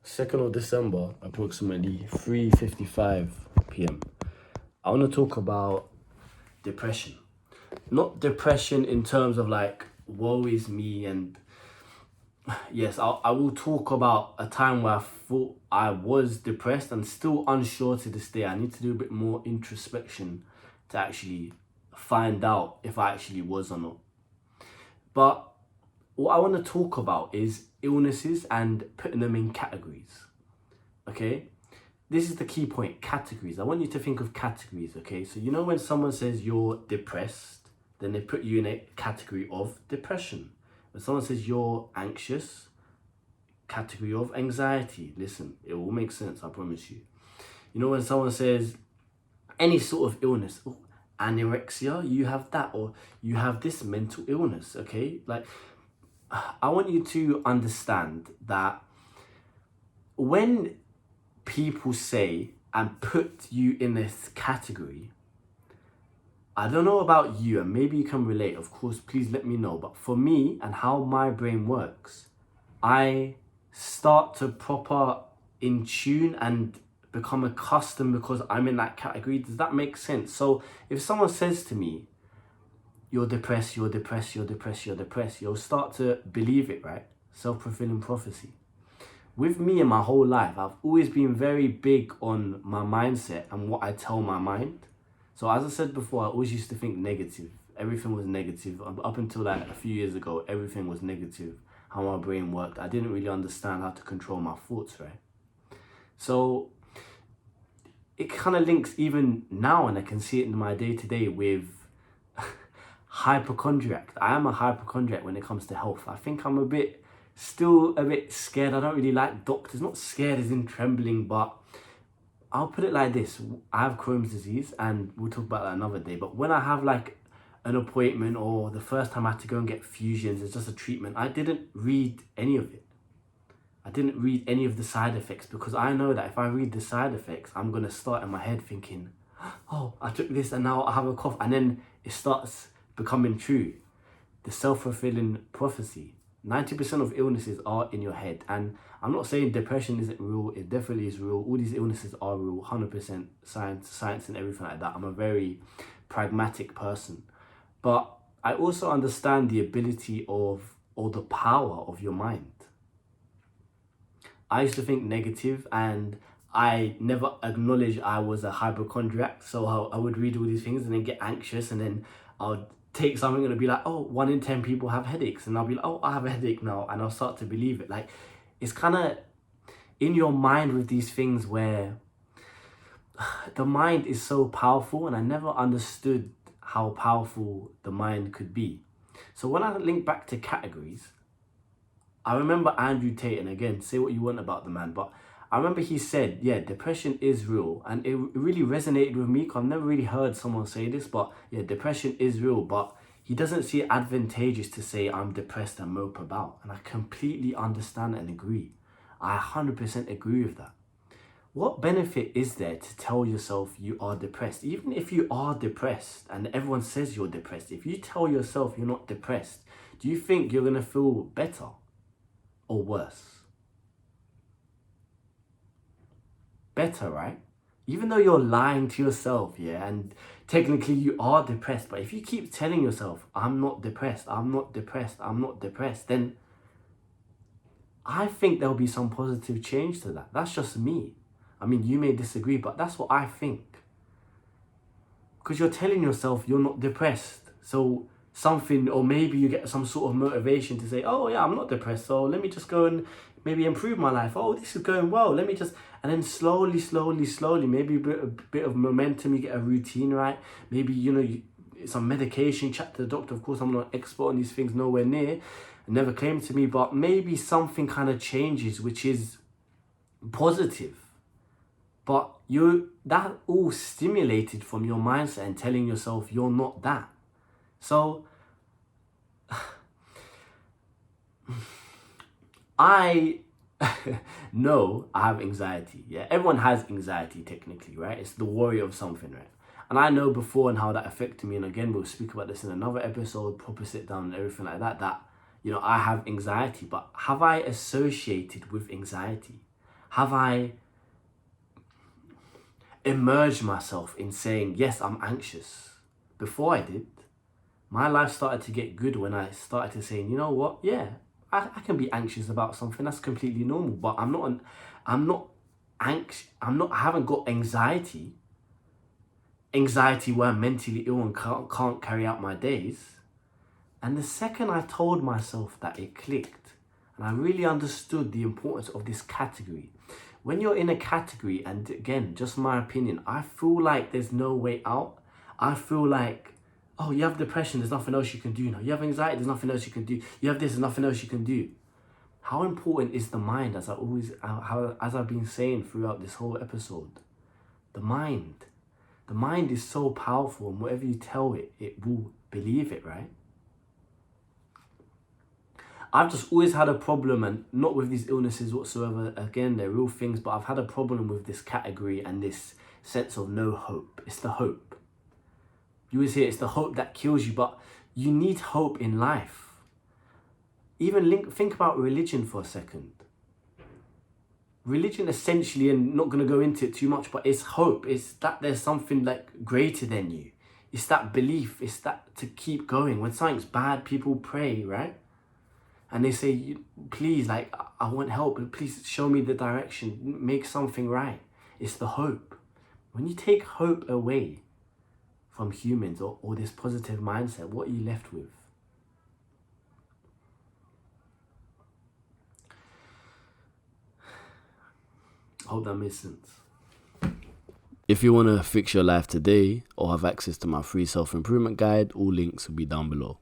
2nd of December, approximately 3:55 p.m. I want to talk about depression. Not depression in terms of like, woe is me. And yes, I will talk about a time where I thought I was depressed and still unsure to this day. I need to do a bit more introspection to actually find out if I actually was or not. But what I want to talk about is illnesses and putting them in categories. Okay? This is the key point, categories. I want you to think of categories, okay? So you know when someone says you're depressed, then they put you in a category of depression. When someone says you're anxious, category of anxiety. Listen, it will make sense, I promise you. You know when someone says any sort of illness, oh, anorexia, you have that, or you have this mental illness, okay? Like, I want you to understand that when people say and put you in this category, I don't know about you, and maybe you can relate, of course, please let me know. But for me and how my brain works, I start to proper in tune and become accustomed because I'm in that category. Does that make sense? So if someone says to me, you're depressed, you're depressed, you're depressed, you're depressed, you'll start to believe it, right? Self-fulfilling prophecy. With me in my whole life, I've always been very big on my mindset and what I tell my mind. So as I said before, I always used to think negative. Everything was negative. Up until like a few years ago, everything was negative. How my brain worked. I didn't really understand how to control my thoughts, right? So it kind of links even now, and I can see it in my day-to-day with hypochondriac. I am a hypochondriac when it comes to health. I think I'm still a bit scared. I don't really like doctors. Not scared as in trembling, but I'll put it like this. I have Crohn's disease, and we'll talk about that another day. But when I have like an appointment, or the first time I had to go and get fusions, it's just a treatment, I didn't read any of it. I didn't read any of the side effects, because I know that if I read the side effects, I'm going to start in my head thinking, oh, I took this and now I have a cough. And then it starts becoming true. The self-fulfilling prophecy. 90% of illnesses are in your head. And I'm not saying depression isn't real. It definitely is real. All these illnesses are real. 100% science and everything like that. I'm a very pragmatic person. But I also understand the ability of, or the power of your mind. I used to think negative, and I never acknowledged I was a hypochondriac. So I would read all these things and then get anxious, and then I would take something and it'd be like, oh, 1 in 10 people have headaches. And I'll be like, oh, I have a headache now. And I'll start to believe it. Like, it's kind of in your mind with these things where the mind is so powerful, and I never understood how powerful the mind could be. So when I link back to categories, I remember Andrew Tate, and again, say what you want about the man, but I remember he said, yeah, depression is real. And it really resonated with me, because I've never really heard someone say this, but yeah, depression is real. But he doesn't see it advantageous to say I'm depressed and mope about. And I completely understand and agree. I 100% agree with that. What benefit is there to tell yourself you are depressed? Even if you are depressed and everyone says you're depressed, if you tell yourself you're not depressed, do you think you're going to feel better or worse? Better, right? Even though you're lying to yourself, yeah, and technically you are depressed, but if you keep telling yourself, I'm not depressed, I'm not depressed, I'm not depressed, then I think there'll be some positive change to that. That's just me. I mean, you may disagree, but that's what I think. Because you're telling yourself you're not depressed. So something, or maybe you get some sort of motivation to say, oh yeah, I'm not depressed, so let me just go and maybe improve my life. Oh, this is going well, let me just, and then slowly, maybe a bit of momentum, you get a routine, right? Maybe, you know, some medication, chat to the doctor. Of course, I'm not an expert on these things, nowhere near, never claimed to me, but maybe something kind of changes, which is positive. But that all stimulated from your mindset and telling yourself you're not that. So I know I have anxiety. Yeah, everyone has anxiety technically, right? It's the worry of something, right? And I know before and how that affected me. And again, we'll speak about this in another episode, proper sit down and everything like that, you know, I have anxiety. But have I associated with anxiety? Have I immersed myself in saying, yes, I'm anxious? Before I did, my life started to get good when I started to saying, you know what, yeah, I can be anxious about something. That's completely normal. But I'm not anxious. I haven't got anxiety where I'm mentally ill and can't carry out my days. And the second I told myself that, it clicked. And I really understood the importance of this category. When you're in a category, and again, just my opinion, I feel like there's no way out. I feel like, oh, you have depression, there's nothing else you can do now. You have anxiety, there's nothing else you can do. You have this, there's nothing else you can do. How important is the mind, as I've been saying throughout this whole episode? The mind. The mind is so powerful, and whatever you tell it, it will believe it, right? I've just always had a problem, and not with these illnesses whatsoever. Again, they're real things, but I've had a problem with this category and this sense of no hope. It's the hope. You always hear it's the hope that kills you, but you need hope in life. Even think about religion for a second. Religion essentially, and not going to go into it too much, but it's hope. It's that there's something like greater than you. It's that belief. It's that to keep going. When something's bad, people pray, right? And they say, please, like, I want help. Please show me the direction. Make something right. It's the hope. When you take hope away from humans, or this positive mindset, what are you left with? I hope that makes sense. If you want to fix your life today or have access to my free self-improvement guide, all links will be down below.